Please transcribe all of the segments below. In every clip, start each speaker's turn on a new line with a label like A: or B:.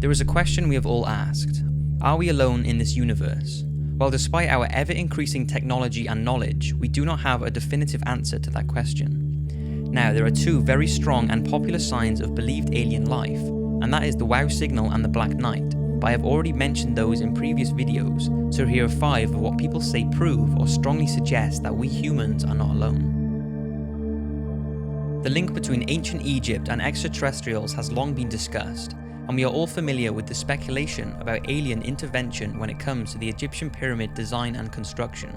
A: There is a question we have all asked. Are we alone in this universe? Well, despite our ever-increasing technology and knowledge, we do not have a definitive answer to that question. Now, there are two very strong and popular signs of believed alien life, and that is the WOW signal and the Black Knight, but I have already mentioned those in previous videos, so here are 5 of what people say prove or strongly suggest that we humans are not alone. The link between ancient Egypt and extraterrestrials has long been discussed, and we are all familiar with the speculation about alien intervention when it comes to the Egyptian pyramid design and construction.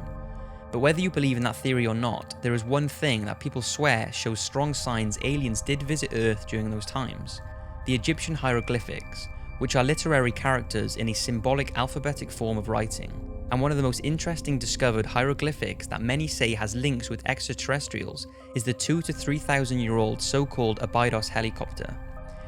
A: But whether you believe in that theory or not, there is one thing that people swear shows strong signs aliens did visit Earth during those times: the Egyptian hieroglyphics, which are literary characters in a symbolic alphabetic form of writing. And one of the most interesting discovered hieroglyphics that many say has links with extraterrestrials is the 2,000 to 3,000 year old so-called Abydos helicopter.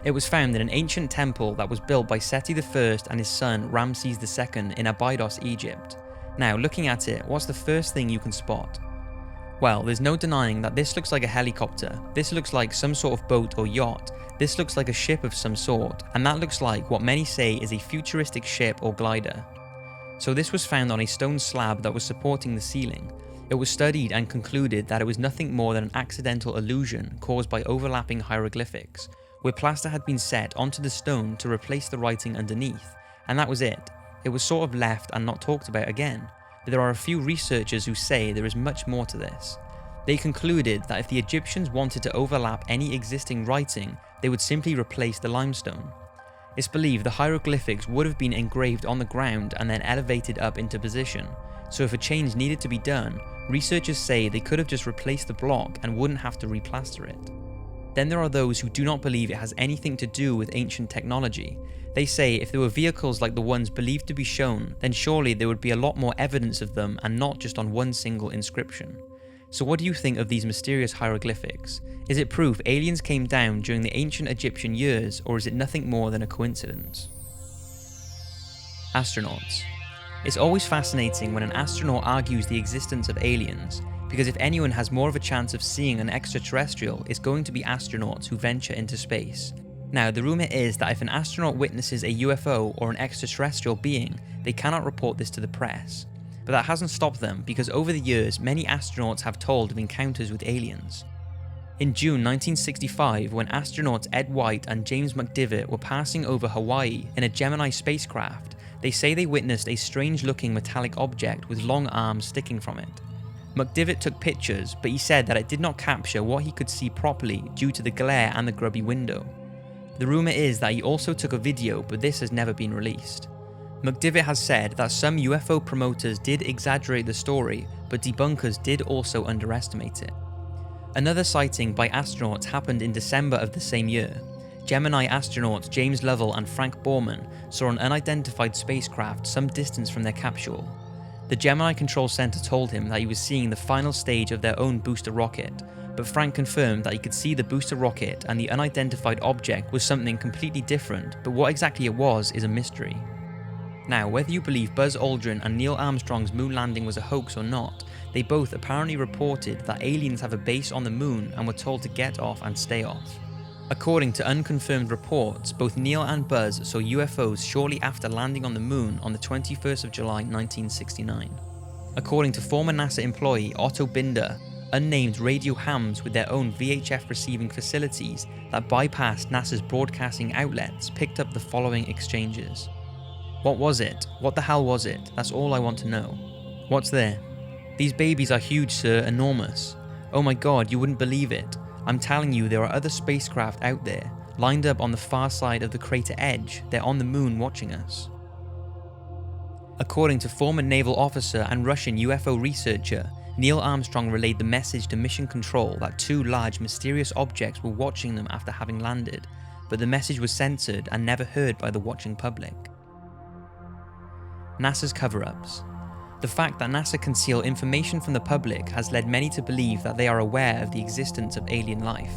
A: It was found in an ancient temple that was built by Seti I and his son Ramses II in Abydos, Egypt. Now, looking at it, what's the first thing you can spot? Well, there's no denying that this looks like a helicopter, this looks like some sort of boat or yacht, this looks like a ship of some sort, and that looks like what many say is a futuristic ship or glider. So this was found on a stone slab that was supporting the ceiling. It was studied and concluded that it was nothing more than an accidental illusion caused by overlapping hieroglyphics, where plaster had been set onto the stone to replace the writing underneath, and that was it. It was sort of left and not talked about again, but there are a few researchers who say there is much more to this. They concluded that if the Egyptians wanted to overlap any existing writing, they would simply replace the limestone. It's believed the hieroglyphics would have been engraved on the ground and then elevated up into position, so if a change needed to be done, researchers say they could have just replaced the block and wouldn't have to replaster it. Then there are those who do not believe it has anything to do with ancient technology. They say if there were vehicles like the ones believed to be shown, then surely there would be a lot more evidence of them and not just on one single inscription. So what do you think of these mysterious hieroglyphics? Is it proof aliens came down during the ancient Egyptian years, or is it nothing more than a coincidence? Astronauts. It's always fascinating when an astronaut argues the existence of aliens, because if anyone has more of a chance of seeing an extraterrestrial, it's going to be astronauts who venture into space. Now, the rumour is that if an astronaut witnesses a UFO or an extraterrestrial being, they cannot report this to the press. But that hasn't stopped them, because over the years, many astronauts have told of encounters with aliens. In June 1965, when astronauts Ed White and James McDivitt were passing over Hawaii in a Gemini spacecraft, they say they witnessed a strange-looking metallic object with long arms sticking from it. McDivitt took pictures, but he said that it did not capture what he could see properly due to the glare and the grubby window. The rumour is that he also took a video, but this has never been released. McDivitt has said that some UFO promoters did exaggerate the story, but debunkers did also underestimate it. Another sighting by astronauts happened in December of the same year. Gemini astronauts James Lovell and Frank Borman saw an unidentified spacecraft some distance from their capsule. The Gemini Control Center told him that he was seeing the final stage of their own booster rocket, but Frank confirmed that he could see the booster rocket and the unidentified object was something completely different, but what exactly it was is a mystery. Now, whether you believe Buzz Aldrin and Neil Armstrong's moon landing was a hoax or not, they both apparently reported that aliens have a base on the moon and were told to get off and stay off. According to unconfirmed reports, both Neil and Buzz saw UFOs shortly after landing on the moon on the 21st of July 1969. According to former NASA employee Otto Binder, unnamed radio hams with their own VHF receiving facilities that bypassed NASA's broadcasting outlets picked up the following exchanges. What was it? What the hell was it? That's all I want to know. What's there? These babies are huge, sir, enormous. Oh my god, you wouldn't believe it. I'm telling you, there are other spacecraft out there, lined up on the far side of the crater edge. They're on the moon watching us. According to former naval officer and Russian UFO researcher, Neil Armstrong relayed the message to Mission Control that 2 large mysterious objects were watching them after having landed, but the message was censored and never heard by the watching public. NASA's cover-ups. The fact that NASA conceal information from the public has led many to believe that they are aware of the existence of alien life.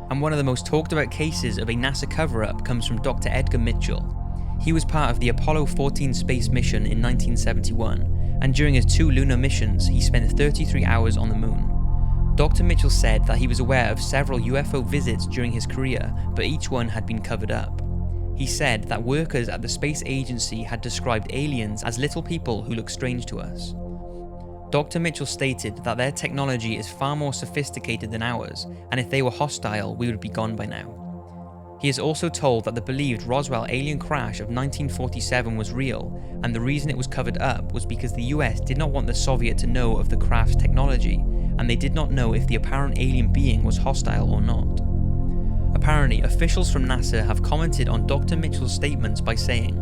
A: And one of the most talked about cases of a NASA cover-up comes from Dr. Edgar Mitchell. He was part of the Apollo 14 space mission in 1971, and during his 2 lunar missions, he spent 33 hours on the moon. Dr. Mitchell said that he was aware of several UFO visits during his career, but each one had been covered up. He said that workers at the space agency had described aliens as little people who look strange to us. Dr. Mitchell stated that their technology is far more sophisticated than ours, and if they were hostile, we would be gone by now. He is also told that the believed Roswell alien crash of 1947 was real, and the reason it was covered up was because the US did not want the Soviet to know of the craft's technology, and they did not know if the apparent alien being was hostile or not. Apparently, officials from NASA have commented on Dr. Mitchell's statements by saying,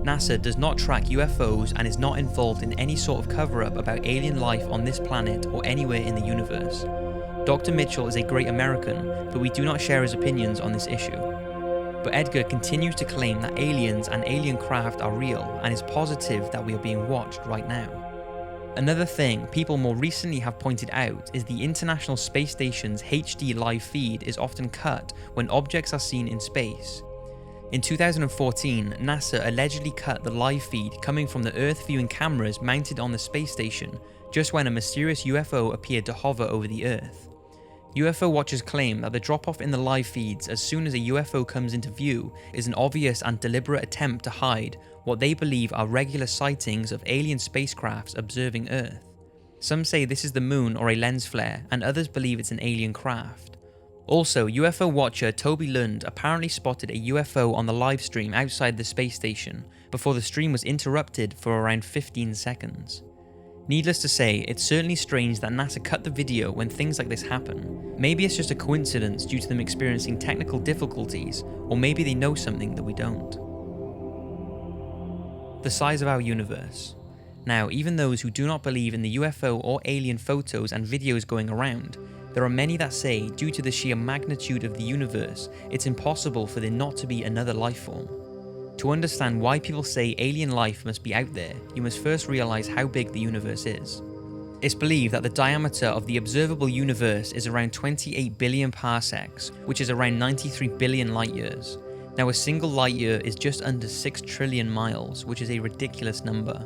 A: NASA does not track UFOs and is not involved in any sort of cover-up about alien life on this planet or anywhere in the universe. Dr. Mitchell is a great American, but we do not share his opinions on this issue. But Edgar continues to claim that aliens and alien craft are real and is positive that we are being watched right now. Another thing people more recently have pointed out is the International Space Station's HD live feed is often cut when objects are seen in space. In 2014, NASA allegedly cut the live feed coming from the Earth viewing cameras mounted on the space station just when a mysterious UFO appeared to hover over the Earth. UFO watchers claim that the drop-off in the live feeds as soon as a UFO comes into view is an obvious and deliberate attempt to hide what they believe are regular sightings of alien spacecrafts observing Earth. Some say this is the moon or a lens flare, and others believe it's an alien craft. Also, UFO watcher Toby Lund apparently spotted a UFO on the live stream outside the space station before the stream was interrupted for around 15 seconds. Needless to say, it's certainly strange that NASA cut the video when things like this happen. Maybe it's just a coincidence due to them experiencing technical difficulties, or maybe they know something that we don't. The size of our universe. Now, even those who do not believe in the UFO or alien photos and videos going around, there are many that say, due to the sheer magnitude of the universe, it's impossible for there not to be another life form. To understand why people say alien life must be out there, you must first realize how big the universe is. It's believed that the diameter of the observable universe is around 28 billion parsecs, which is around 93 billion light years. Now, a single light year is just under 6 trillion miles, which is a ridiculous number.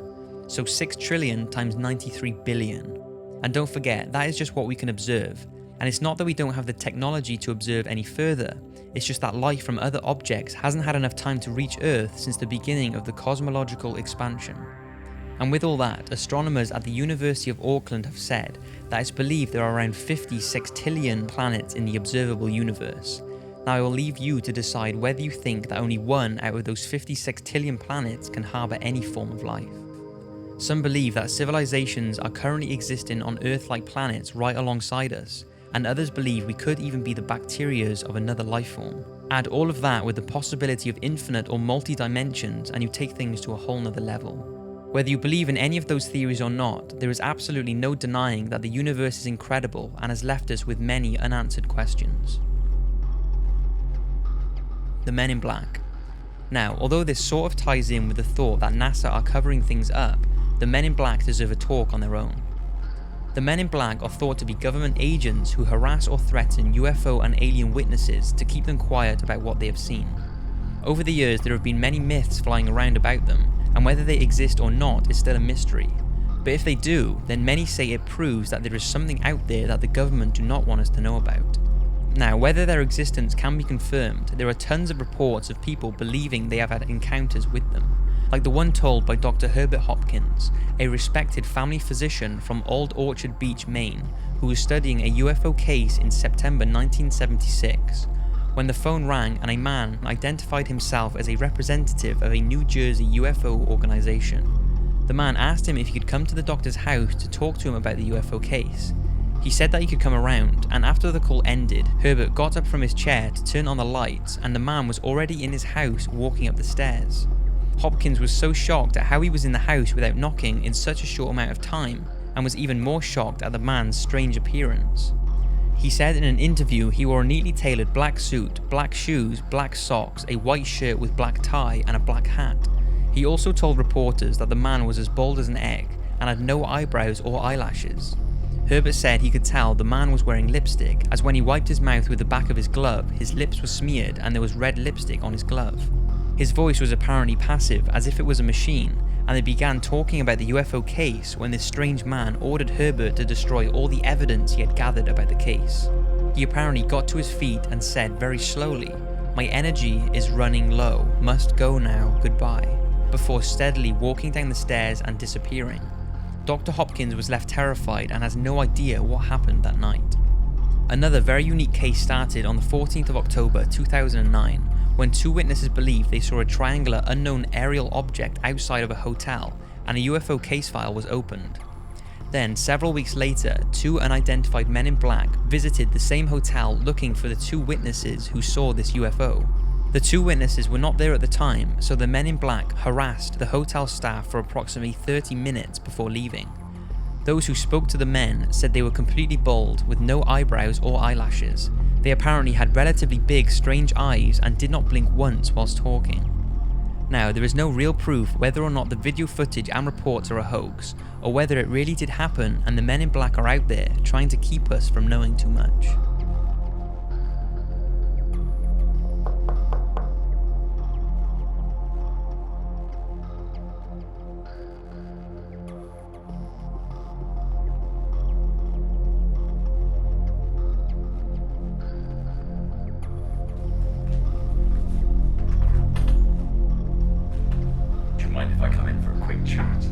A: So 6 trillion times 93 billion. And don't forget, that is just what we can observe. And it's not that we don't have the technology to observe any further, it's just that life from other objects hasn't had enough time to reach Earth since the beginning of the cosmological expansion. And with all that, astronomers at the University of Auckland have said that it's believed there are around 50 sextillion planets in the observable universe. Now I will leave you to decide whether you think that only one out of those 50 sextillion planets can harbour any form of life. Some believe that civilizations are currently existing on Earth-like planets right alongside us, and others believe we could even be the bacterias of another life form. Add all of that with the possibility of infinite or multi-dimensions and you take things to a whole nother level. Whether you believe in any of those theories or not, there is absolutely no denying that the universe is incredible and has left us with many unanswered questions. The Men in Black. Now, although this sort of ties in with the thought that NASA are covering things up, the Men in Black deserve a talk on their own. The Men in Black are thought to be government agents who harass or threaten UFO and alien witnesses to keep them quiet about what they have seen. Over the years, there have been many myths flying around about them, and whether they exist or not is still a mystery. But if they do, then many say it proves that there is something out there that the government do not want us to know about. Now, whether their existence can be confirmed, there are tons of reports of people believing they have had encounters with them, like the one told by Dr. Herbert Hopkins, a respected family physician from Old Orchard Beach, Maine, who was studying a UFO case in September 1976, when the phone rang and a man identified himself as a representative of a New Jersey UFO organization. The man asked him if he could come to the doctor's house to talk to him about the UFO case. He said that he could come around, and after the call ended, Herbert got up from his chair to turn on the lights, and the man was already in his house walking up the stairs. Hopkins was so shocked at how he was in the house without knocking in such a short amount of time, and was even more shocked at the man's strange appearance. He said in an interview he wore a neatly tailored black suit, black shoes, black socks, a white shirt with black tie, and a black hat. He also told reporters that the man was as bald as an egg, and had no eyebrows or eyelashes. Herbert said he could tell the man was wearing lipstick, as when he wiped his mouth with the back of his glove, his lips were smeared and there was red lipstick on his glove. His voice was apparently passive, as if it was a machine, and they began talking about the UFO case when this strange man ordered Herbert to destroy all the evidence he had gathered about the case. He apparently got to his feet and said very slowly, "My energy is running low, must go now, goodbye," before steadily walking down the stairs and disappearing. Dr. Hopkins was left terrified and has no idea what happened that night. Another very unique case started on the 14th of October 2009, when two witnesses believed they saw a triangular unknown aerial object outside of a hotel, and a UFO case file was opened. Then, several weeks later, two unidentified men in black visited the same hotel looking for the two witnesses who saw this UFO. The two witnesses were not there at the time, so the men in black harassed the hotel staff for approximately 30 minutes before leaving. Those who spoke to the men said they were completely bald with no eyebrows or eyelashes. They apparently had relatively big, strange eyes and did not blink once whilst talking. Now, there is no real proof whether or not the video footage and reports are a hoax, or whether it really did happen and the men in black are out there trying to keep us from knowing too much.
B: Mind if I come in for a quick chat?